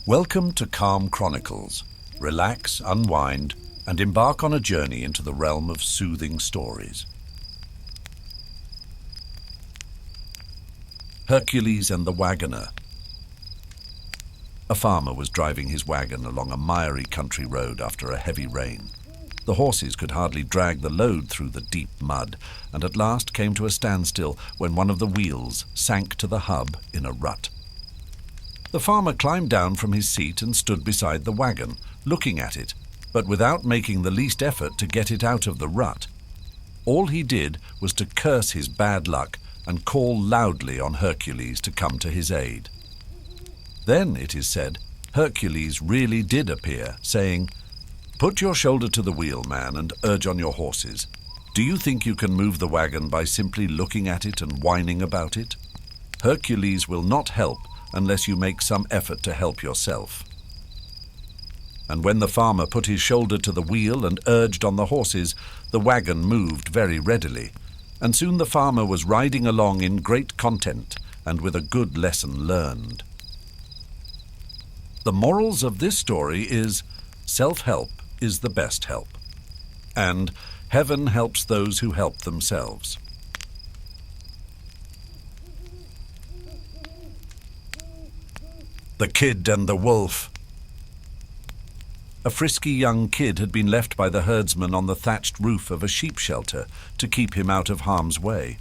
Welcome to Calm Chronicles. Relax, unwind, and embark on a journey into the realm of soothing stories. Hercules and the Wagoner. A farmer was driving his wagon along a miry country road after a heavy rain. The horses could hardly drag the load through the deep mud, and at last came to a standstill when one of the wheels sank to the hub in a rut. The farmer climbed down from his seat and stood beside the wagon, looking at it, but without making the least effort to get it out of the rut. All he did was to curse his bad luck and call loudly on Hercules to come to his aid. Then, it is said, Hercules really did appear, saying, "Put your shoulder to the wheel, man, and urge on your horses. Do you think you can move the wagon by simply looking at it and whining about it? Hercules will not help unless you make some effort to help yourself." And when the farmer put his shoulder to the wheel and urged on the horses, the wagon moved very readily, and soon the farmer was riding along in great content and with a good lesson learned. The morals of this story is, self-help is the best help, and heaven helps those who help themselves. The Kid and the Wolf. A frisky young kid had been left by the herdsman on the thatched roof of a sheep shelter to keep him out of harm's way.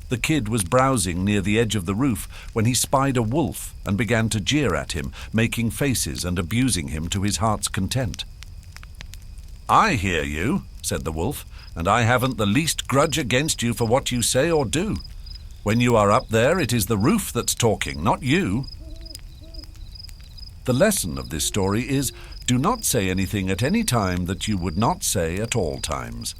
The kid was browsing near the edge of the roof when he spied a wolf and began to jeer at him, making faces and abusing him to his heart's content. "I hear you," said the wolf, "and I haven't the least grudge against you for what you say or do. When you are up there, it is the roof that's talking, not you." The lesson of this story is, do not say anything at any time that you would not say at all times.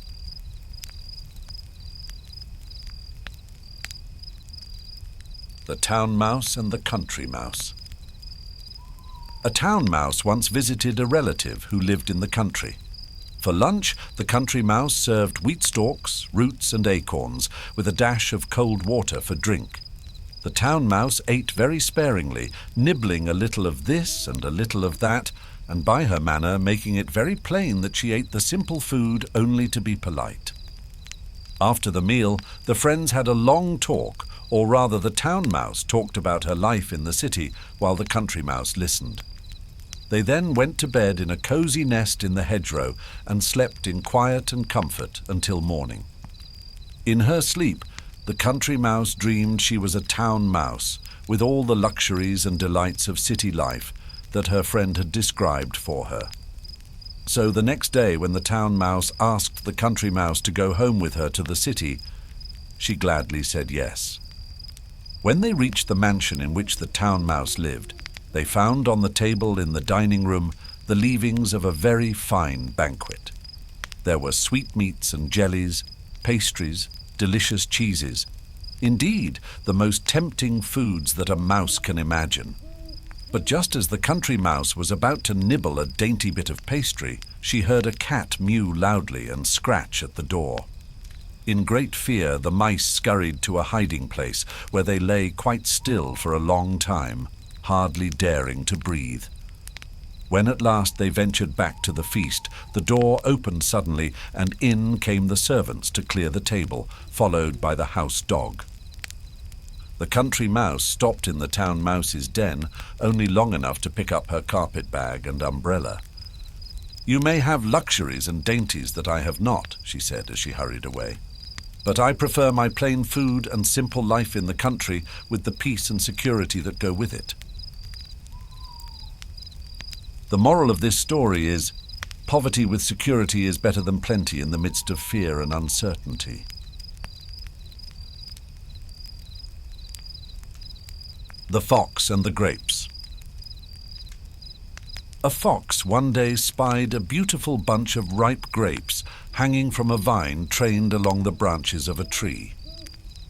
The Town Mouse and the Country Mouse. A town mouse once visited a relative who lived in the country. For lunch, the country mouse served wheat stalks, roots, and acorns, with a dash of cold water for drink. The town mouse ate very sparingly, nibbling a little of this and a little of that, and by her manner making it very plain that she ate the simple food only to be polite. After the meal, the friends had a long talk, or rather the town mouse talked about her life in the city, while the country mouse listened. They then went to bed in a cosy nest in the hedgerow and slept in quiet and comfort until morning. In her sleep, the country mouse dreamed she was a town mouse, with all the luxuries and delights of city life that her friend had described for her. So the next day, when the town mouse asked the country mouse to go home with her to the city, she gladly said yes. When they reached the mansion in which the town mouse lived, they found on the table in the dining room the leavings of a very fine banquet. There were sweetmeats and jellies, pastries, delicious cheeses, indeed, the most tempting foods that a mouse can imagine. But just as the country mouse was about to nibble a dainty bit of pastry, she heard a cat mew loudly and scratch at the door. In great fear, the mice scurried to a hiding place where they lay quite still for a long time, hardly daring to breathe. When at last they ventured back to the feast, the door opened suddenly, and in came the servants to clear the table, followed by the house dog. The country mouse stopped in the town mouse's den only long enough to pick up her carpet bag and umbrella. "You may have luxuries and dainties that I have not," she said as she hurried away. "But I prefer my plain food and simple life in the country with the peace and security that go with it." The moral of this story is, poverty with security is better than plenty in the midst of fear and uncertainty. The Fox and the Grapes. A fox one day spied a beautiful bunch of ripe grapes hanging from a vine trained along the branches of a tree.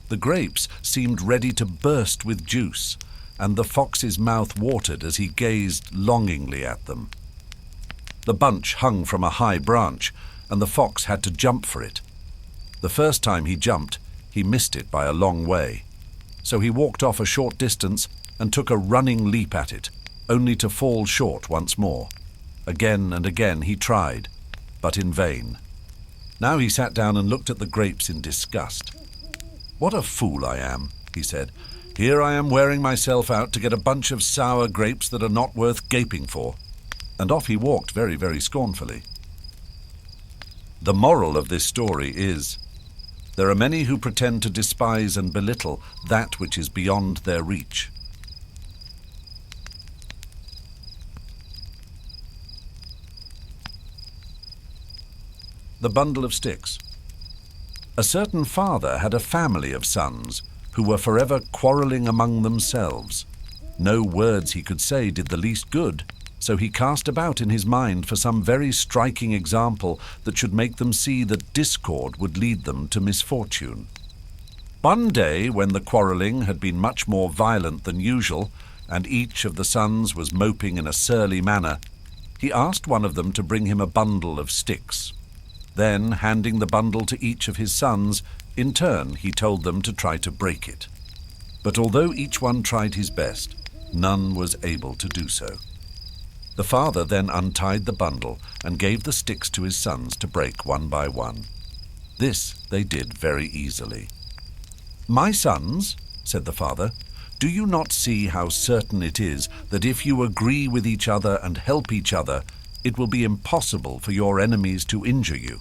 The grapes seemed ready to burst with juice, and the fox's mouth watered as he gazed longingly at them. The bunch hung from a high branch, and the fox had to jump for it. The first time he jumped, he missed it by a long way. So he walked off a short distance and took a running leap at it, only to fall short once more. Again and again he tried, but in vain. Now he sat down and looked at the grapes in disgust. "What a fool I am," he said. "Here I am wearing myself out to get a bunch of sour grapes that are not worth gaping for." And off he walked very, very scornfully. The moral of this story is, there are many who pretend to despise and belittle that which is beyond their reach. The bundle of sticks. A certain father had a family of sons who were forever quarrelling among themselves. No words he could say did the least good, so he cast about in his mind for some very striking example that should make them see that discord would lead them to misfortune. One day, when the quarrelling had been much more violent than usual, and each of the sons was moping in a surly manner, he asked one of them to bring him a bundle of sticks. Then, handing the bundle to each of his sons, in turn he told them to try to break it. But although each one tried his best, none was able to do so. The father then untied the bundle and gave the sticks to his sons to break one by one. This they did very easily. "My sons," said the father, "do you not see how certain it is that if you agree with each other and help each other, it will be impossible for your enemies to injure you?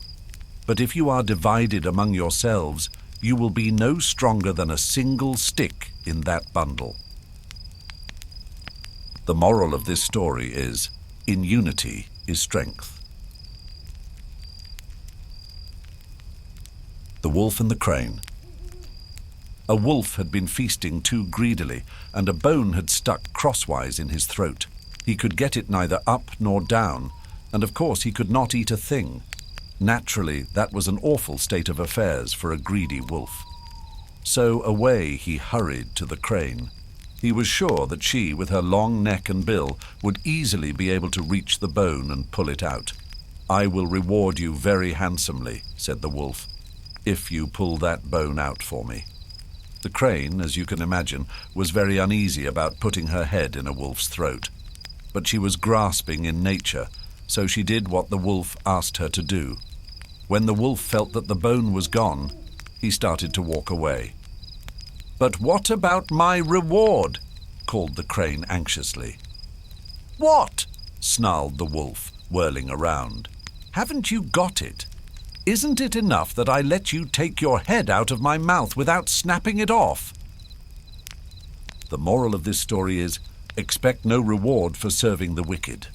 But if you are divided among yourselves, you will be no stronger than a single stick in that bundle." The moral of this story is, in unity is strength. The Wolf and the Crane. A wolf had been feasting too greedily, and a bone had stuck crosswise in his throat. He could get it neither up nor down, and of course he could not eat a thing. Naturally, that was an awful state of affairs for a greedy wolf. So away he hurried to the crane. He was sure that she, with her long neck and bill, would easily be able to reach the bone and pull it out. "I will reward you very handsomely," said the wolf, "if you pull that bone out for me." The crane, as you can imagine, was very uneasy about putting her head in a wolf's throat. But she was grasping in nature, so she did what the wolf asked her to do. When the wolf felt that the bone was gone, he started to walk away. "But what about my reward?" called the crane anxiously. "What?" snarled the wolf, whirling around. "Haven't you got it? Isn't it enough that I let you take your head out of my mouth without snapping it off?" The moral of this story is, expect no reward for serving the wicked.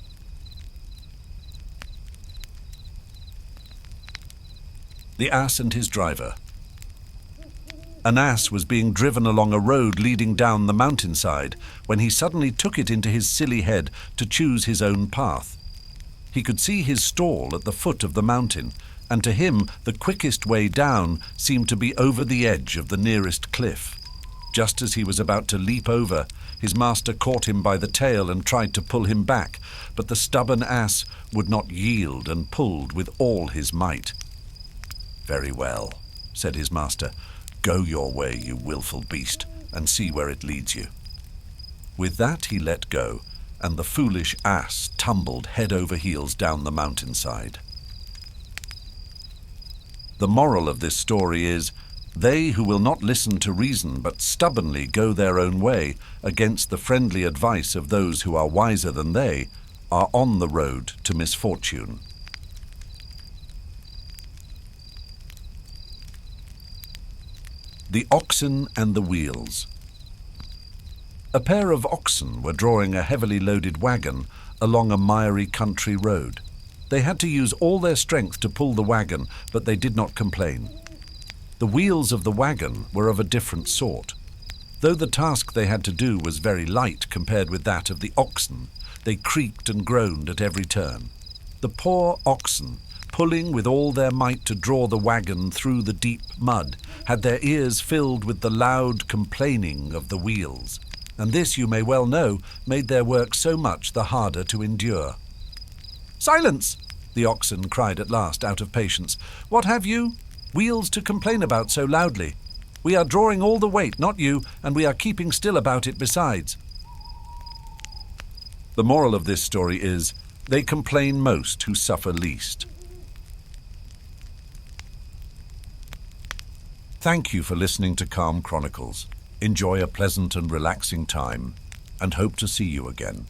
The Ass and his Driver. An ass was being driven along a road leading down the mountainside when he suddenly took it into his silly head to choose his own path. He could see his stall at the foot of the mountain, and to him the quickest way down seemed to be over the edge of the nearest cliff. Just as he was about to leap over, his master caught him by the tail and tried to pull him back, but the stubborn ass would not yield and pulled with all his might. "Very well," said his master. "Go your way, you willful beast, and see where it leads you." With that he let go, and the foolish ass tumbled head over heels down the mountainside. The moral of this story is, they who will not listen to reason but stubbornly go their own way against the friendly advice of those who are wiser than they are on the road to misfortune. The Oxen and the Wheels. A pair of oxen were drawing a heavily loaded wagon along a miry country road. They had to use all their strength to pull the wagon, but they did not complain. The wheels of the wagon were of a different sort. Though the task they had to do was very light compared with that of the oxen, they creaked and groaned at every turn. The poor oxen, pulling with all their might to draw the wagon through the deep mud, had their ears filled with the loud complaining of the wheels, and this, you may well know, made their work so much the harder to endure. "Silence!" the oxen cried at last, out of patience. "What have you wheels to complain about so loudly? We are drawing all the weight, not you, and we are keeping still about it besides." The moral of this story is, they complain most who suffer least. Thank you for listening to Calm Chronicles. Enjoy a pleasant and relaxing time, and hope to see you again.